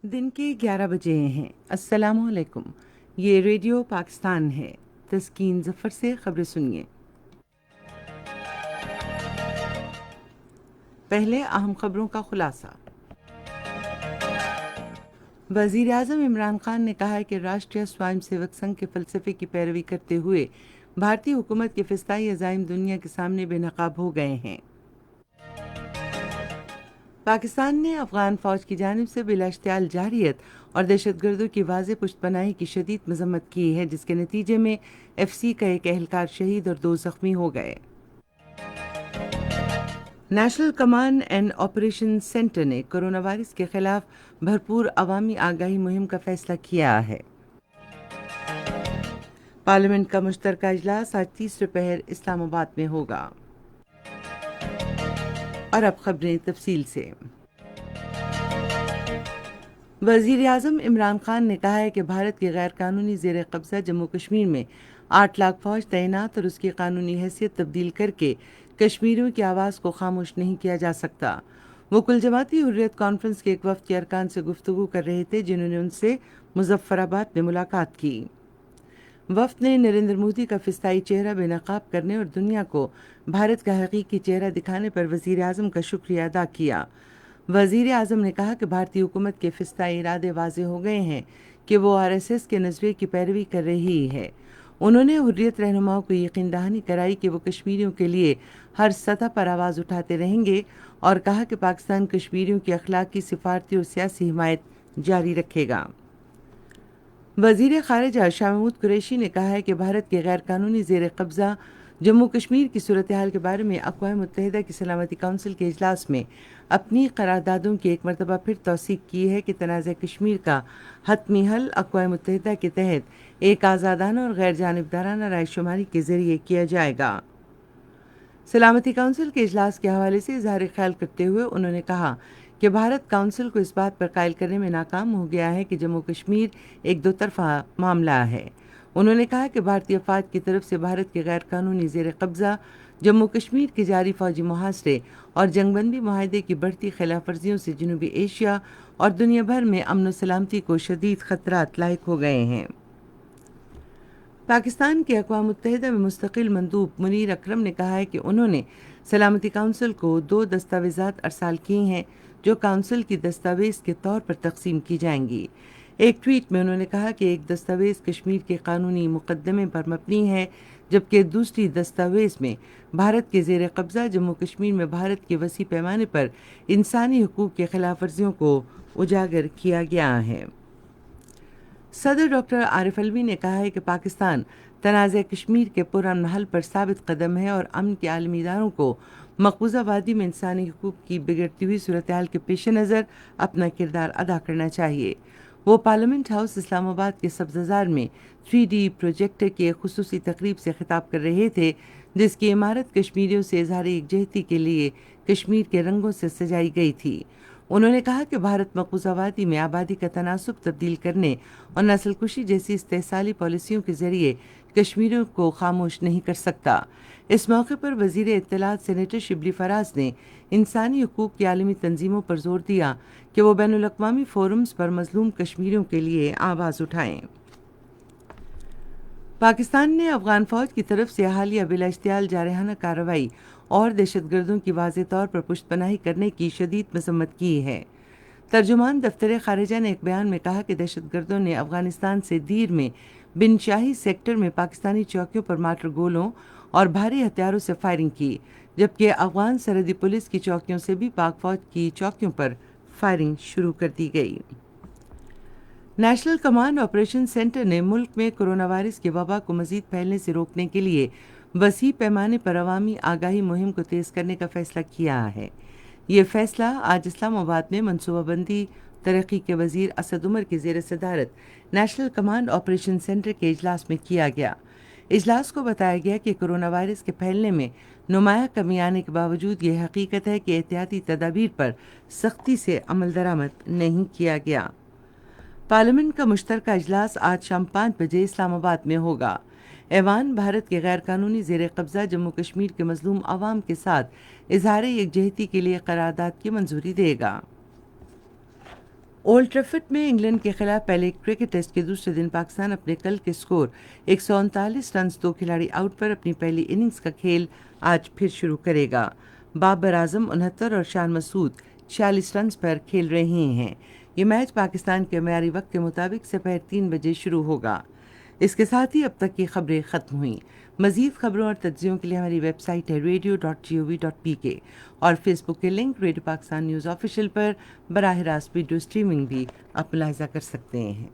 दिन के 11 बजे हैं। अस्सलाम वालेकुम। ये रेडियो पाकिस्तान है। तस्कीन ज़फ़र से खबरें सुनिए। पहले अहम खबरों का खुलासा। वज़ीर आज़म इमरान खान ने कहा है कि राष्ट्रीय स्वयं सेवक संघ के फ़लसफ़े की पैरवी करते हुए भारतीय हुकूमत के फ़िस्ताई अज़ाइम दुनिया के सामने बेनकाब हो गए हैं। पाकिस्तान ने अफ़गान फ़ौज की जानिब से बिलाश्तियाल जारियत और दहशतगर्दों की वाज़ेह पुष्टपनाही की शदीद मज़म्मत की है, जिसके नतीजे में FC का एक एहलकार शहीद और 2 ज़ख्मी हो गए। National command and operation centre ने कोरोना वायरस के खिलाफ भरपूर अवामी आगाही मुहिम का फैसला किया है। पार्लियामेंट का मुश्तरका इजलास आज तीसरे पहर इस्लामाबाद में होगा। और अब खबरें तफसील से। वज़ीर आज़म इमरान खान ने कहा है कि भारत के गैर कानूनी ज़ेर कब्ज़ा जम्मू कश्मीर में 8 लाख फ़ौज तैनात और उसकी कानूनी हैसियत तब्दील करके कश्मीरियों की आवाज़ को खामोश नहीं किया जा सकता। वो कुल जमाती हुर्रियत कॉन्फ्रेंस के एक वफ़द के अरकान से गुफ्तगू कर रहे थे, जिन्होंने उनसे मुज़फ़्फ़राबाद में मुलाकात की। वफ़द ने नरेंद्र मोदी का फ़िस्ताई चेहरा बेनकाब करने और दुनिया को भारत का हकीकी चेहरा दिखाने पर वज़ीर आज़म का शुक्रिया अदा किया। वज़ीर आज़म ने कहा कि भारतीय हुकूमत के फ़िस्ताई इरादे वाज़े हो गए हैं कि वो RSS के नज़रिए की पैरवी कर रही है। उन्होंने हुर्रियत रहनुमाओं को यकीन दहानी कराई कि वो कश्मीरियों के लिए हर सतह पर आवाज़ उठाते रहेंगे और कहा कि पाकिस्तान कश्मीरियों की अखलाकी, सिफारती और सियासी हिमायत जारी रखेगा। वज़ीर ख़ारिजा शाह महमूद कुरैशी ने कहा है कि भारत के गैर कानूनी ज़ेर कब्ज़ा जम्मू कश्मीर की सूरत हाल के बारे में अक़वाम मुत्तहिदा की सलामती काउंसिल के इजलास में अपनी करारदादों की एक मरतबा फिर तौसीक़ की है कि तनाज़ा कश्मीर का हतमी हल अक़वाम मुत्तहिदा के तहत एक आज़ादाना और गैर जानिबदाराना रायशुमारी के ज़रिए किया जाएगा। सलामती काउंसिल के इजलास के हवाले से इज़हार ख्याल करते हुए उन्होंने कहा कि भारत काउंसिल को इस बात पर कायल करने में नाकाम हो गया है कि जम्मू कश्मीर एक दो तरफ़ा मामला है। उन्होंने कहा कि भारतीय फ़ौज की तरफ से भारत के गैर कानूनी ज़ेर कब्ज़ा जम्मू कश्मीर की जारी फ़ौजी मुहासरे और जंगबंदी मुआहदे की बढ़ती खिलाफ वर्जियों से जनूबी एशिया और दुनिया भर में अमन व सलामती को शदीद ख़तरात लाहिक हो गए हैं। पाकिस्तान के अक़वाम मुत्तहिदा में मुस्तक़िल मंदूब मुनीर अकरम ने कहा है कि उन्होंने सलामती काउंसिल को 2 दस्तावेज़ात अरसाल किए हैं, जो काउंसिल की दस्तावेज़ के तौर पर तकसीम की जाएंगी। एक ट्वीट में उन्होंने कहा कि एक दस्तावेज़ कश्मीर के कानूनी मुकदमे पर मबनी है, जबकि दूसरी दस्तावेज़ में भारत के ज़ेर कब्ज़ा जम्मू कश्मीर में भारत के वसी पैमाने पर इंसानी हुकूक़ की खिलाफ वर्जियों को उजागर किया गया है। सदर डॉक्टर आरिफ अलवी ने कहा है कि पाकिस्तान तनाज़ा कश्मीर के पुरअमन हल पर साबित कदम है और अमन के आलमी इदारों को मकबूजा वादी में इंसानी हुकूक़ की बिगड़ती हुई सूरत हाल के पेश नज़र अपना किरदार अदा करना चाहिए। वो पार्लियामेंट हाउस इस्लामाबाद के सब्ज़ाज़ार में 3D प्रोजेक्टर की एक खुसूसी तकरीब से खिताब कर रहे थे, जिसकी इमारत कश्मीरियों से इज़हार यकजहती के लिए कश्मीर के रंगों से सजाई गई थी। उन्होंने कहा कि भारत मकबूजावादी में आबादी का तनासुब तब्दील करने और नस्ल कुशी जैसी इस्तेहसाली पॉलिसियों के ज़रिए कश्मीरियों को खामोश नहीं कर सकता। इस मौके पर वज़ीर इत्तलात सेनेटर शिबली फराज ने इंसानी हुकूक़ की आलमी तंजीमों पर जोर दिया कि वो बैनुल अक़वामी फ़ोरम्स पर मज़लूम कश्मीरियों के लिए आवाज़ उठाएं। पाकिस्तान ने अफ़गान फ़ौज की तरफ से हालिया बिलाश्तियाल जारहाना कार्रवाई और दहशतगर्दों की वाज़ेह तौर पर पुष्टपनाही करने की शदीद मज़म्मत की है। तर्जुमान दफ्तर ख़ारिजा ने एक बयान में कहा कि दहशतगर्दों ने अफ़गानिस्तान से दीर में बिन शाही सेक्टर में पाकिस्तानी चौकियों पर मार्टर गोलों और भारी हथियारों से फायरिंग की, जबकि अफ़गान सरहदी पुलिस की चौकियों से भी पाक फ़ौज की चौकियों पर फायरिंग शुरू कर दी गई। नेशनल कमांड ऑपरेशन सेंटर ने मुल्क में कोरोना वायरस की वबा को मज़ीद फैलने से रोकने के लिए वसी पैमाने पर अवामी आगाही मुहिम को तेज़ करने का फ़ैसला किया है। ये फ़ैसला आज इस्लामाबाद में मनसूबाबंदी तरक्की के वज़ीर असद उमर की ज़ेर सदारत नेशनल कमांड ऑपरेशन सेंटर के इजलास में किया गया। इजलास को बताया गया कि कोरोना वायरस के फैलने में नुमाया कमी आने के बावजूद ये हकीकत है कि एहतियाती तदाबीर पर सख्ती से अमल दरामद नहीं किया गया। पार्लियामेंट का मुश्तरका इजलास आज शाम 5 बजे इस्लामाबाद में होगा। ऐवान भारत के गैर कानूनी ज़ेर कब्ज़ा जम्मू कश्मीर के मज़लूम आवाम के साथ इज़हार यकजहती के लिए करारदाद की मंजूरी देगा। اولڈ ٹریفرڈ میں انگلینڈ کے خلاف پہلے کرکٹ ٹیسٹ کے دوسرے دن پاکستان اپنے کل کے سکور 139 رنز 2 کھلاڑی آؤٹ پر اپنی پہلی اننگز کا کھیل آج پھر شروع کرے گا۔ بابر اعظم 69 اور شان مسعود 46 رنز پر کھیل رہے ہیں۔ یہ میچ پاکستان کے معیاری وقت کے مطابق دوپہر 3 بجے شروع ہوگا۔ اس کے ساتھ ہی اب تک کی خبریں ختم ہوئیں۔ مزید خبروں اور تجزیوں کے لیے ہماری ویب سائٹ ہے radio.gov.pk اور فیس بک کے link radio Pakistan news official پر براہ راست ویڈیو سٹریمنگ بھی آپ ملاحظہ کر سکتے ہیں۔